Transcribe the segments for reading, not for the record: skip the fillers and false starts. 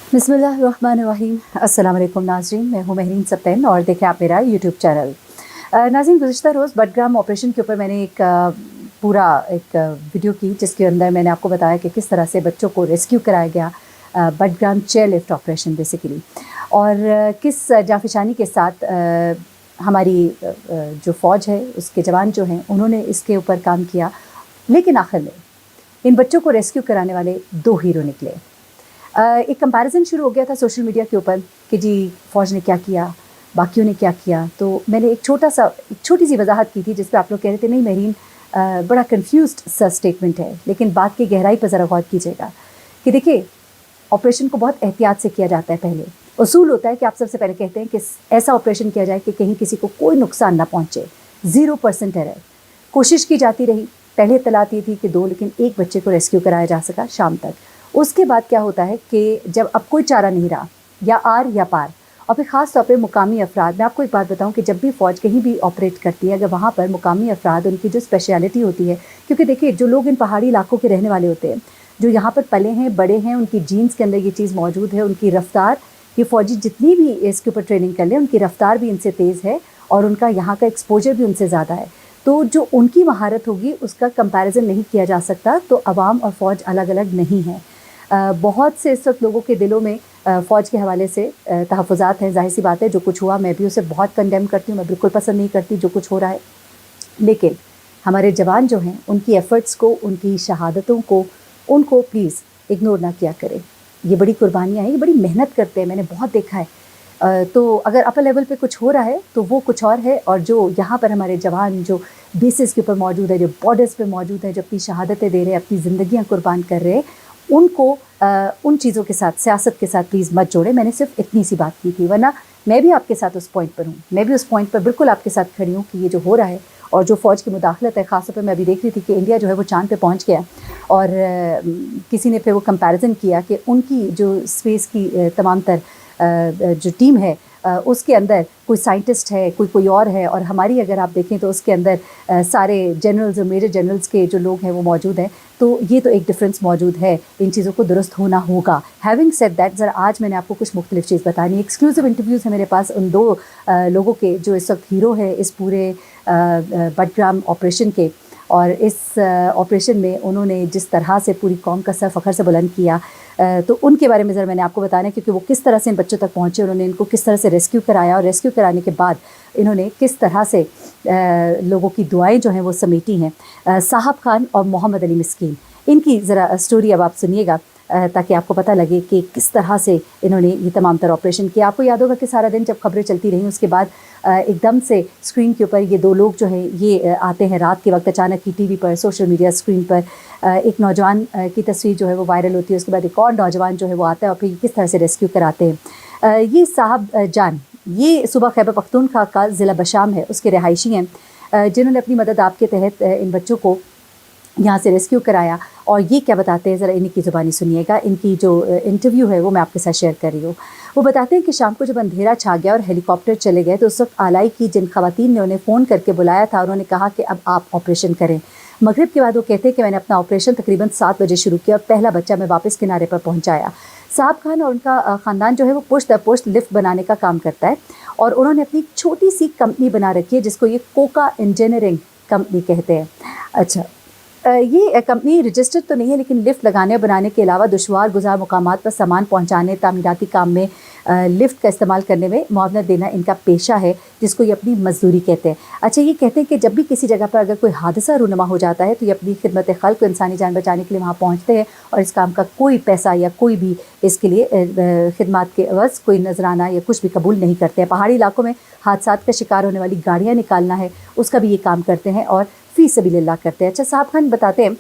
बिस्मिल्लाहिर्रहमानिर्रहीम। अस्सलाम वालेकुम नाज़रीन, मैं हूँ महरीन सप्तैन और देखें आप मेरा यूट्यूब चैनल। नाज़रीन, गुज़िश्ता रोज़ बडग्राम ऑपरेशन के ऊपर मैंने एक पूरा वीडियो की, जिसके अंदर मैंने आपको बताया कि किस तरह से बच्चों को रेस्क्यू कराया गया Budgam chair lift operation basically, और किस जाफिशानी के साथ हमारी जो फ़ौज है उसके जवान जो हैं उन्होंने इसके ऊपर काम किया। लेकिन आखिर में इन बच्चों को रेस्क्यू कराने वाले दो हीरो निकले। एक कंपैरिजन शुरू हो गया था सोशल मीडिया के ऊपर कि जी फ़ौज ने क्या किया, बाकियों ने क्या किया। तो मैंने एक छोटी सी वजाहत की थी जिस पर आप लोग कह रहे थे नहीं महरीन, बड़ा कंफ्यूज्ड सा स्टेटमेंट है, लेकिन बात की गहराई पर ज़रा गौर कीजिएगा कि देखिए, ऑपरेशन को बहुत एहतियात से किया जाता है। पहले उसूल होता है कि आप सबसे पहले कहते हैं कि ऐसा ऑपरेशन किया जाए कि कहीं किसी को कोई नुकसान ना पहुँचे, 0% एरर। कोशिश की जाती रही। पहले इत्तलात ये थी कि 2, लेकिन एक बच्चे को रेस्क्यू कराया जा सका शाम तक। उसके बाद क्या होता है कि जब अब कोई चारा नहीं रहा, या आर या पार, और फिर ख़ास तौर पे मुकामी अफराद। मैं आपको एक बात बताऊं कि जब भी फ़ौज कहीं भी ऑपरेट करती है, अगर वहाँ पर मुकामी अफराद, उनकी जो स्पेशलिटी होती है, क्योंकि देखिए जो लोग इन पहाड़ी इलाकों के रहने वाले होते हैं, जो यहाँ पर पले हैं, बड़े हैं, उनकी जीन्स के अंदर ये चीज़ मौजूद है, उनकी रफ़्तार, ये फ़ौजी जितनी भी इसके ऊपर ट्रेनिंग कर लें, उनकी रफ़्तार भी इनसे तेज़ है और उनका यहाँ का एक्सपोजर भी उनसे ज़्यादा है। तो जो उनकी महारत होगी उसका कंपैरिजन नहीं किया जा सकता। तो अवाम और फ़ौज अलग अलग नहीं है। बहुत से इस वक्त लोगों के दिलों में फ़ौज के हवाले से तहफ़्फ़ुज़ात हैं। ज़ाहिर सी बात है, जो कुछ हुआ मैं भी उसे बहुत कंडेम करती हूँ, मैं बिल्कुल पसंद नहीं करती जो कुछ हो रहा है। लेकिन हमारे जवान जो हैं, उनकी एफ़र्ट्स को, उनकी शहादतों को, उनको प्लीज़ इग्नोर ना किया करें। ये बड़ी कुर्बानियाँ हैं, ये बड़ी मेहनत करते हैं, मैंने बहुत देखा है। तो अगर अपर लेवल पे कुछ हो रहा है तो वो कुछ और है, और जो यहाँ पर हमारे जवान जो बेसिस के ऊपर मौजूद है, जो बॉर्डर्स पे मौजूद है, जो अपनी शहादतें दे रहे हैं, अपनी ज़िंदगियाँ कुर्बान कर रहे हैं, उनको उन चीज़ों के साथ, सियासत के साथ प्लीज़ मत जोड़ें। मैंने सिर्फ इतनी सी बात की थी, वरना मैं भी आपके साथ उस पॉइंट पर हूँ। मैं भी उस पॉइंट पर बिल्कुल आपके साथ खड़ी हूँ कि ये जो हो रहा है और जो फ़ौज की मुदाखलत है, ख़ास तौर पर मैं अभी देख रही थी कि इंडिया जो है वो चाँद पे पहुँच गया, और किसी ने फिर वो कंपैरिजन किया कि उनकी जो स्पेस की तमाम तर जो टीम है उसके अंदर कोई साइंटिस्ट है, कोई और है, और हमारी अगर आप देखें तो उसके अंदर सारे जनरल्स और मेजर जनरल्स के जो लोग हैं वो मौजूद हैं। तो ये तो एक डिफरेंस मौजूद है, इन चीज़ों को दुरुस्त होना होगा। हैविंग सेड दैट, ज़रा आज मैंने आपको कुछ मुख्तलिफ चीज़ बतानी। एक्सक्लूसिव इंटरव्यूज़ है मेरे पास उन दो लोगों के जो इस वक्त हीरो है इस पूरे बडग्राम ऑपरेशन के, और इस ऑपरेशन में उन्होंने जिस तरह से पूरी कौम का सर फ़ख्र से बुलंद किया, तो उनके बारे में ज़रा मैंने आपको बताना है, क्योंकि वो किस तरह से इन बच्चों तक पहुँचे, उन्होंने इनको किस तरह से रेस्क्यू कराया, और रेस्क्यू कराने के बाद इन्होंने किस तरह से लोगों की दुआएं जो हैं वो समेटी हैं। साहब खान और मोहम्मद अली मिस्कीन, इनकी ज़रा स्टोरी अब आप सुनिएगा, ताकि आपको पता लगे कि किस तरह से इन्होंने ये तमाम तर ऑपरेशन किया। आपको याद होगा कि सारा दिन जब खबरें चलती रहीं, उसके बाद एकदम से स्क्रीन के ऊपर ये दो लोग जो हैं ये आते हैं रात के वक्त, अचानक ही टीवी पर, सोशल मीडिया स्क्रीन पर एक नौजवान की तस्वीर जो है वो वायरल होती है। उसके बाद एक और नौजवान जो है वो आता है और फिर किस तरह से रेस्क्यू कराते हैं। ये साहब जान, ये सूबा खैबर पख्तूनख्वा का ज़िला बशाम है, उसके रहायशी हैं, जिन्होंने अपनी मदद आपके तहत इन बच्चों को यहाँ से रेस्क्यू कराया। और ये क्या बताते हैं, ज़रा इनकी ज़ुबानी सुनिएगा। इनकी जो इंटरव्यू है वो मैं आपके साथ शेयर कर रही हूँ। वो बताते हैं कि शाम को जब अंधेरा छा गया और हेलीकॉप्टर चले गए, तो उस वक्त आलाई की जिन ख़वातीन ने उन्हें फ़ोन करके बुलाया था, उन्होंने कहा कि अब आप ऑपरेशन करें। मगरिब के बाद वो कहते हैं कि मैंने अपना ऑपरेशन तकरीबन 7 बजे शुरू किया और पहला बच्चा मैं वापस किनारे पर पहुँचाया। साहब खान और उनका ख़ानदान जो है वो पुश्त दर पुश्त लिफ्ट बनाने का काम करता है, और उन्होंने अपनी छोटी सी कंपनी बना रखी है जिसको ये कोका इंजीनियरिंग कंपनी कहते हैं। अच्छा, ये कंपनी रजिस्टर्ड तो नहीं है, लेकिन लिफ्ट लगाने और बनाने के अलावा दुशवार गुजार मुकामात पर सामान पहुंचाने, तामीराती काम में लिफ्ट का इस्तेमाल करने में मुआवनत देना इनका पेशा है, जिसको ये अपनी मजदूरी कहते हैं। अच्छा, ये कहते हैं कि जब भी किसी जगह पर अगर कोई हादसा रूनुमा हो जाता है तो ये अपनी खिदमत खल्क, इंसानी जान बचाने के लिए वहाँ पहुँचते हैं, और इस काम का कोई पैसा या कोई भी इसके लिए खिदमत के अवज़ कोई नजराना या कुछ भी कबूल नहीं करते हैं। पहाड़ी इलाकों में हादसात का शिकार होने वाली गाड़ियाँ निकालना है, उसका भी ये काम करते हैं और फ़ी सबीलिल्लाह करते हैं। अच्छा, साहब खान बताते हैं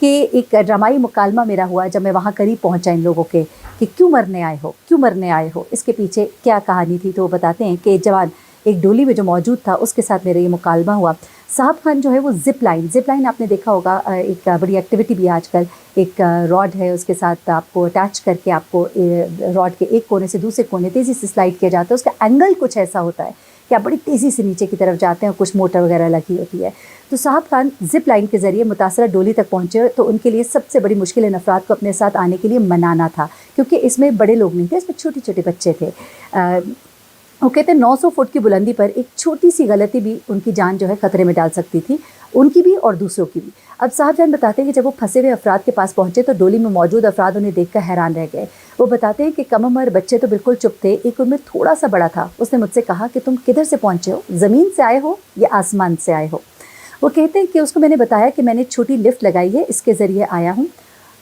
कि एक ड्रामाई मुकालमा मेरा हुआ जब मैं वहाँ करीब पहुँचा इन लोगों के, कि क्यों मरने आए हो, क्यों मरने आए हो, इसके पीछे क्या कहानी थी। तो वो बताते हैं कि जवान एक डोली में जो मौजूद था उसके साथ मेरा ये मुकालमा हुआ। साहब खान जो है वो ज़िप लाइन आपने देखा होगा, एक बड़ी एक्टिविटी भी आजकल, एक रॉड है, उसके साथ आपको अटैच करके आपको रॉड के एक कोने से दूसरे कोने तेज़ी से स्लाइड किया जाता है। उसका एंगल कुछ ऐसा होता है कि आप बड़ी तेज़ी से नीचे की तरफ जाते हैं और कुछ मोटर वगैरह लगी होती है। तो साहब खान ज़िप लाइन के ज़रिए मुतासरा डोली तक पहुँचे, तो उनके लिए सबसे बड़ी मुश्किल इन अफराद को अपने साथ आने के लिए मनाना था, क्योंकि इसमें बड़े लोग नहीं थे, इसमें छोटे-छोटे बच्चे थे। वो कहते हैं 900 फुट की बुलंदी पर एक छोटी सी गलती भी उनकी जान जो है ख़तरे में डाल सकती थी, उनकी भी और दूसरों की भी। अब साहब जान बताते हैं कि जब वो फंसे हुए अफराद के पास पहुँचे तो डोली में मौजूद अफराद उन्हें देखकर हैरान रह गए। वो बताते हैं कि कम उम्र बच्चे तो बिल्कुल चुप थे, एक उनमें थोड़ा सा बड़ा था। उसने मुझसे कहा कि तुम किधर से पहुँचे हो, ज़मीन से आए हो या आसमान से आए हो? वो कहते हैं कि उसको मैंने बताया कि मैंने छोटी लिफ्ट लगाई है, इसके ज़रिए आया हूँ।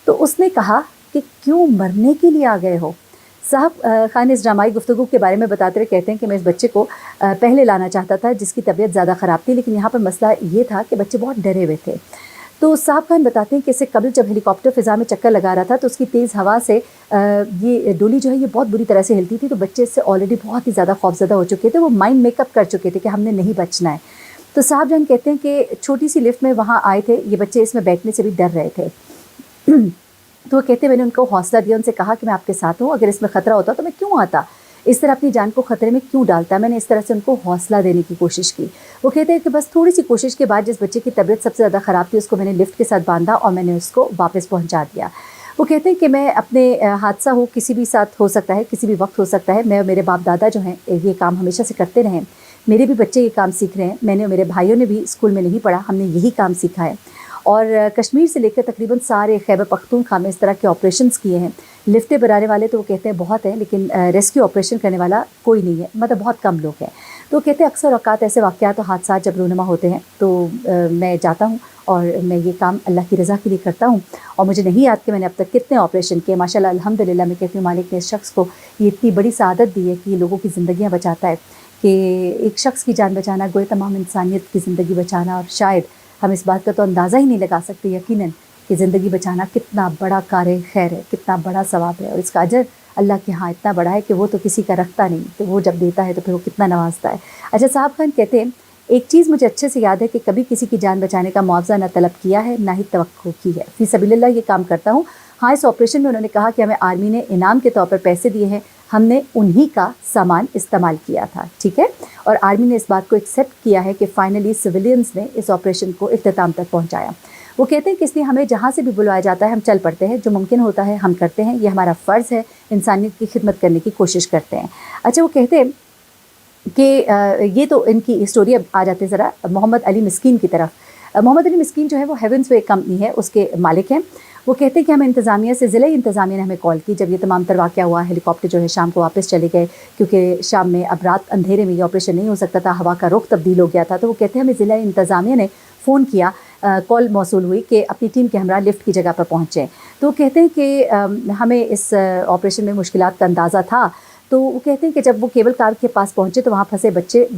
तो उसने कहा कि क्यों मरने के लिए आ गए हो? साहब खान इस ड्रामाई गुफ्तगू के बारे में बताते हुए कहते हैं कि मैं इस बच्चे को पहले लाना चाहता था जिसकी तबीयत ज़्यादा ख़राब थी, लेकिन यहाँ पर मसला ये था कि बच्चे बहुत डरे हुए थे। तो साहब खान बताते हैं कि इससे कबल जब हेलीकॉप्टर फ़िज़ा में चक्कर लगा रहा था तो उसकी तेज़ हवा से ये डोली जो है ये बहुत बुरी तरह से हिलती थी, तो बच्चे इससे ऑलरेडी बहुत ही ज़्यादा खौफज़दा हो चुके थे। वो माइंड मेकअप कर चुके थे कि हमने नहीं बचना है। तो साहब जान कहते हैं कि छोटी सी लिफ्ट में वहाँ आए थे, ये बच्चे इसमें बैठने से भी डर रहे थे। तो वो कहते हैं मैंने उनको हौसला दिया, उनसे कहा कि मैं आपके साथ हूँ, अगर इसमें ख़तरा होता तो मैं क्यों आता, इस तरह अपनी जान को ख़तरे में क्यों डालता। मैंने इस तरह से उनको हौसला देने की कोशिश की। वो कहते हैं कि बस थोड़ी सी कोशिश के बाद जिस बच्चे की तबीयत सबसे ज़्यादा ख़राब थी उसको मैंने लिफ्ट के साथ बांधा और मैंने उसको वापस पहुँचा दिया। वो कहते हैं कि मैं अपने हादसा हो किसी भी साथ हो सकता है, किसी भी वक्त हो सकता है, मैं और मेरे बाप दादा जो हैं ये काम हमेशा से करते रहे हैं, मेरे भी बच्चे ये काम सीख रहे हैं, मैंने और मेरे भाइयों ने भी स्कूल में नहीं पढ़ा, हमने यही काम सीखा है। और कश्मीर से लेकर तकरीबन सारे खैबर पख्तूनख्वा में इस तरह के ऑपरेशंस किए हैं। लिफ्टें बनाने वाले तो वो कहते हैं बहुत हैं, लेकिन रेस्क्यू ऑपरेशन करने वाला कोई नहीं है, मतलब बहुत कम लोग हैं। तो कहते हैं अक्सर औकात ऐसे वाक़यात और हादसा जब रूनुमा होते हैं तो मैं जाता हूँ और मैं ये काम अल्लाह की रज़ा के लिए करता हूँ। और मुझे नहीं याद कि मैंने अब तक कितने ऑपरेशन किए, माशाल्लाह अल्हम्दुलिल्लाह। मैं कहती हूँ मालिक ने इस शख्स को ये इतनी बड़ी सआदत दी है कि ये लोगों की ज़िंदगियाँ बचाता है, कि एक शख्स की जान बचाना गोया तमाम इंसानियत की ज़िंदगी बचाना। और शायद हम इस बात का तो अंदाज़ा ही नहीं लगा सकते यकीनन कि ज़िंदगी बचाना कितना बड़ा कार खैर है, कितना बड़ा सवाब है, और इसका अजर अल्लाह के यहाँ इतना बड़ा है कि वो तो किसी का रखता नहीं, तो वो जब देता है तो फिर वो कितना नवाजता है। अच्छा, साहब खान कहते हैं एक चीज़ मुझे अच्छे से याद है कि कभी किसी की जान बचाने का मुआवजा ना तलब किया है ना ही तवक्को की है, फी सबीलिल्लाह ये काम करता हूँ। हाँ, इस ऑपरेशन में उन्होंने कहा कि हमें आर्मी ने इनाम के तौर पर पैसे दिए हैं, हमने उन्हीं का सामान इस्तेमाल किया था, ठीक है। और आर्मी ने इस बात को एक्सेप्ट किया है कि फाइनली सिविलियंस ने इस ऑपरेशन को इख्तिताम तक पहुंचाया। वो कहते हैं कि इसलिए हमें जहाँ से भी बुलाया जाता है हम चल पड़ते हैं, जो मुमकिन होता है हम करते हैं, ये हमारा फ़र्ज़ है, इंसानियत की खिदमत करने की कोशिश करते हैं। अच्छा, वो कहते हैं कि ये तो इनकी स्टोरी। अब आ जाते हैं ज़रा मोहम्मद अली मिस्कीन की तरफ। मोहम्मद अली मिस्कीन जो है वो हेवंस वे कंपनी है, उसके मालिक हैं। वो कहते हैं कि हमें इंतज़ामिया से ज़िला इंतज़ामिया ने हमें कॉल की जब ये तमाम तर वाक़या हुआ। हेलीकॉप्टर जो है शाम को वापस चले गए, क्योंकि शाम में अब रात अंधेरे में ये ऑपरेशन नहीं हो सकता था, हवा का रुख तब्दील हो गया था। तो वो कहते हैं हमें ज़िला इंतज़ामिया ने फ़ोन किया, कॉल मौसूल हुई कि अपनी टीम के हमरा लिफ्ट की जगह पर पहुँचें। तो वो कहते हैं कि हमें इस ऑपरेशन में मुश्किलात का अंदाज़ा था। तो वो कहते हैं कि जब वो केबल कार के पास पहुँचे तो वहाँ फंसे बच्चे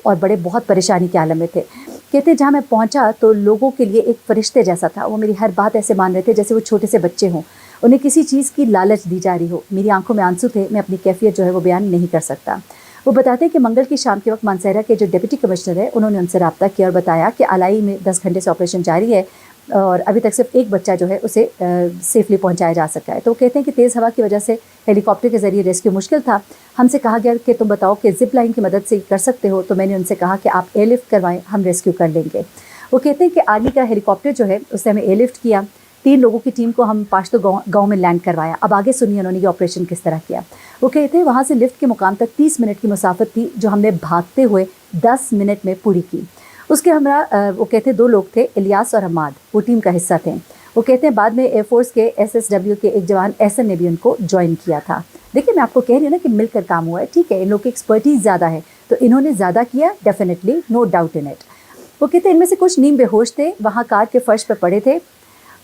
और बड़े बहुत परेशानी के आलम में थे। कहते हैं जहाँ मैं पहुँचा तो लोगों के लिए एक फ़रिश्ते जैसा था, वो मेरी हर बात ऐसे मान रहे थे जैसे वो छोटे से बच्चे हों, उन्हें किसी चीज़ की लालच दी जा रही हो। मेरी आंखों में आंसू थे, मैं अपनी कैफियत जो है वो बयान नहीं कर सकता। वो बताते हैं कि मंगल की शाम के वक्त मानसहरा के जो डिप्टी कमिश्नर है उन्होंने उनसे रब्ता किया और बताया कि अलाई में 10 घंटे से ऑपरेशन जारी है और अभी तक सिर्फ एक बच्चा जो है उसे सेफली पहुंचाया जा सका है। तो वो कहते हैं कि तेज़ हवा की वजह से हेलीकॉप्टर के ज़रिए रेस्क्यू मुश्किल था। हमसे कहा गया कि तुम बताओ कि ज़िप लाइन की मदद से कर सकते हो, तो मैंने उनसे कहा कि आप एयरलिफ्ट करवाएं, हम रेस्क्यू कर लेंगे। वो कहते हैं कि आर्मी का हेलीकॉप्टर जो है उससे हमें एयरलिफ्ट किया, 3 लोगों की टीम को हम पाश्तो गाँव में लैंड करवाया। अब आगे सुनिए उन्होंने ये ऑपरेशन किस तरह किया। वो कहते हैं वहाँ से लिफ्ट के मुकाम तक 30 मिनट की मुसाफत थी, जो हमने भागते हुए 10 मिनट में पूरी की। उसके हमरा वो कहते हैं 2 लोग थे, इलियास और हमाद, वो टीम का हिस्सा थे। वो कहते हैं बाद में एयरफोर्स के SSW के एक जवान एहसन ने भी उनको ज्वाइन किया था। देखिए, मैं आपको कह रही हूँ ना कि मिलकर काम हुआ है, ठीक है। इन लोग की एक्सपर्टीज़ ज़्यादा है तो इन्होंने ज़्यादा किया, definitely, no doubt in it. वो कहते हैं इनमें से कुछ नीम बेहोश थे, वहाँ कार के फर्श पर पड़े थे,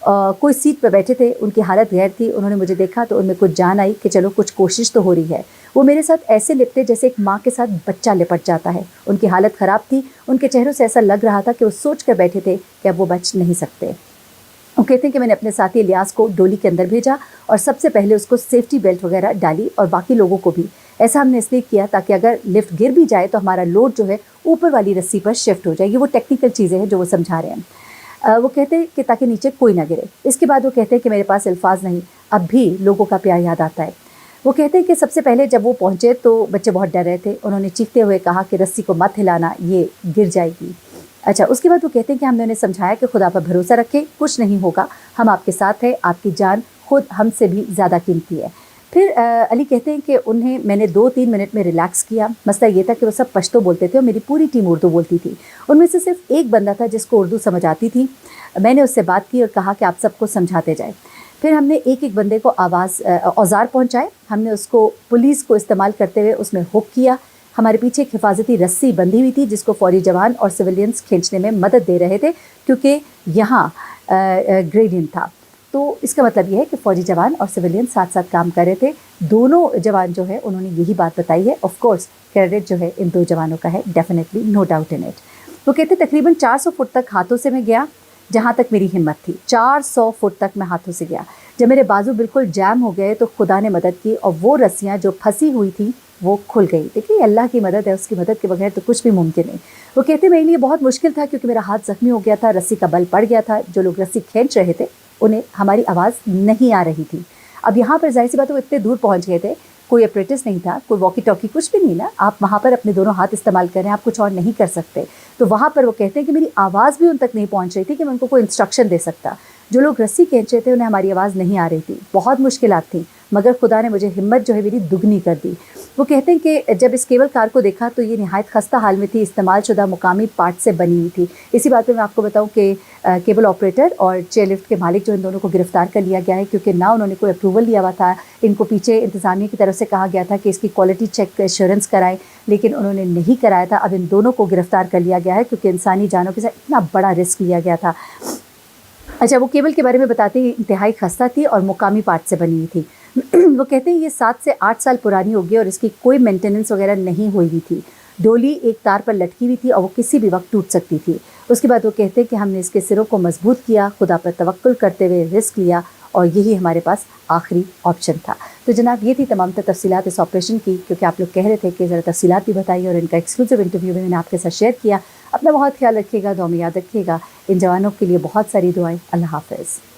कोई सीट पर बैठे थे, उनकी हालत गैर थी। उन्होंने मुझे देखा तो उनमें कुछ जान आई कि चलो कुछ कोशिश तो हो रही है। वो मेरे साथ ऐसे लिपटे जैसे एक माँ के साथ बच्चा लिपट जाता है। उनकी हालत ख़राब थी, उनके चेहरों से ऐसा लग रहा था कि वो सोच कर बैठे थे कि अब वो बच नहीं सकते। वो कहते हैं कि मैंने अपने साथी इलियास को डोली के अंदर भेजा और सबसे पहले उसको सेफ्टी बेल्ट वगैरह डाली, और बाकी लोगों को भी। ऐसा हमने इसलिए किया ताकि अगर लिफ्ट गिर भी जाए तो हमारा लोड जो है ऊपर वाली रस्सी पर शिफ्ट हो जाए। ये वो टेक्निकल चीज़ें हैं जो वो समझा रहे हैं। वो कहते हैं कि ताकि नीचे कोई ना गिरे। इसके बाद वो कहते हैं कि मेरे पास अल्फाज नहीं, अब भी लोगों का प्यार याद आता है। वो कहते हैं कि सबसे पहले जब वो पहुँचे तो बच्चे बहुत डर रहे थे। उन्होंने चीखते हुए कहा कि रस्सी को मत हिलाना, ये गिर जाएगी। अच्छा, उसके बाद वो कहते हैं कि हमने उन्हें समझाया कि खुदा पर भरोसा रखें, कुछ नहीं होगा, हम आपके साथ हैं, आपकी जान खुद हमसे भी ज़्यादा कीमती है। फिर अली कहते हैं कि उन्हें मैंने 2-3 मिनट में रिलैक्स किया। मसला ये था कि वो सब पश्तो बोलते थे और मेरी पूरी टीम उर्दू बोलती थी। उनमें से सिर्फ एक बंदा था जिसको उर्दू समझ आती थी। मैंने उससे बात की और कहा कि आप सबको समझाते जाएं। फिर हमने एक एक बंदे को औज़ार पहुंचाए। हमने उसको पुलिस को इस्तेमाल करते हुए उसमें हुक किया। हमारे पीछे एक हिफाजती रस्सी बंधी हुई थी जिसको फ़ौरी जवान और सिविलियंस खींचने में मदद दे रहे थे, क्योंकि यहाँ ग्रेडियंट था। तो इसका मतलब ये है कि फ़ौजी जवान और सिविलियन साथ साथ काम कर रहे थे। दोनों जवान जो है उन्होंने यही बात बताई है। ऑफ कोर्स क्रेडिट जो है इन 2 जवानों का है, definitely, no doubt in it. वो कहते तकरीबन 400 फुट तक हाथों से मैं गया, जहाँ तक मेरी हिम्मत थी। 400 फुट तक मैं हाथों से गया। जब मेरे बाजू बिल्कुल जैम हो गए तो खुदा ने मदद की और वो रस्सियाँ जो फंसी हुई थी वो खुल गई। देखिए, अल्लाह की मदद है, उसकी मदद के बगैर तो कुछ भी मुमकिन नहीं। वो कहते मेरे लिए बहुत मुश्किल था क्योंकि मेरा हाथ ज़ख्मी हो गया था, रस्सी का बल पड़ गया था। जो लोग रस्सी खींच रहे थे उन्हें हमारी आवाज़ नहीं आ रही थी। अब यहाँ पर ज़ाहिर सी बात है वो इतने दूर पहुँच गए थे, कोई अपरेटिस नहीं था, कोई वॉकी टॉकी कुछ भी नहीं ना। आप वहाँ पर अपने दोनों हाथ इस्तेमाल कर रहे हैं, आप कुछ और नहीं कर सकते। तो वहाँ पर वो कहते हैं कि मेरी आवाज़ भी उन तक नहीं पहुँच रही थी कि मैं उनको कोई इंस्ट्रक्शन दे सकता। जो लोग रस्सी खींच रहे थे उन्हें हमारी आवाज़ नहीं आ रही थी। बहुत मुश्किलात थी, मगर खुदा ने मुझे हिम्मत जो है मेरी दुगनी कर दी। वो कहते हैं कि जब इस केबल कार को देखा तो ये निहायत खस्ता हाल में थी, इस्तेमाल शुदा मुकामी पार्ट से बनी हुई थी। इसी बात पे मैं आपको बताऊं कि केबल ऑपरेटर और चेयर लिफ्ट के मालिक जो इन दोनों को गिरफ्तार कर लिया गया है, क्योंकि ना उन्होंने कोई अप्रूवल लिया हुआ था। इनको पीछे इंतज़ामिया की तरफ से कहा गया था कि इसकी क्वालिटी चेक एश्योरेंस कराएं, लेकिन उन्होंने नहीं कराया था। अब इन दोनों को गिरफ्तार कर लिया गया है क्योंकि इंसानी जानों के साथ इतना बड़ा रिस्क लिया गया था। अच्छा, वो केबल के बारे में बताते हैं इंतहाई खस्ता थी और मुकामी पार्ट से बनी हुई थी। वो कहते हैं ये 7 से 8 साल पुरानी होगी और इसकी कोई मेंटेनेंस वगैरह नहीं हुई हुई थी। डोली एक तार पर लटकी हुई थी और वो किसी भी वक्त टूट सकती थी। उसके बाद वो कहते हैं कि हमने इसके सिरों को मजबूत किया, खुदा पर तवक्कुल करते हुए रिस्क लिया और यही हमारे पास आखिरी ऑप्शन था। तो जनाब, ये थी तमाम तफसीलात इस ऑपरेशन की, क्योंकि आप लोग कह रहे थे कि ज़रा तफसीलात भी बताइए और इनका एक्सक्लूसिव इंटरव्यू भी मैंने आपके साथ शेयर किया। अपना बहुत ख्याल रखिएगा, दुआ में याद रखिएगा। इन जवानों के लिए बहुत सारी दुआएं। अल्लाह हाफ़िज़।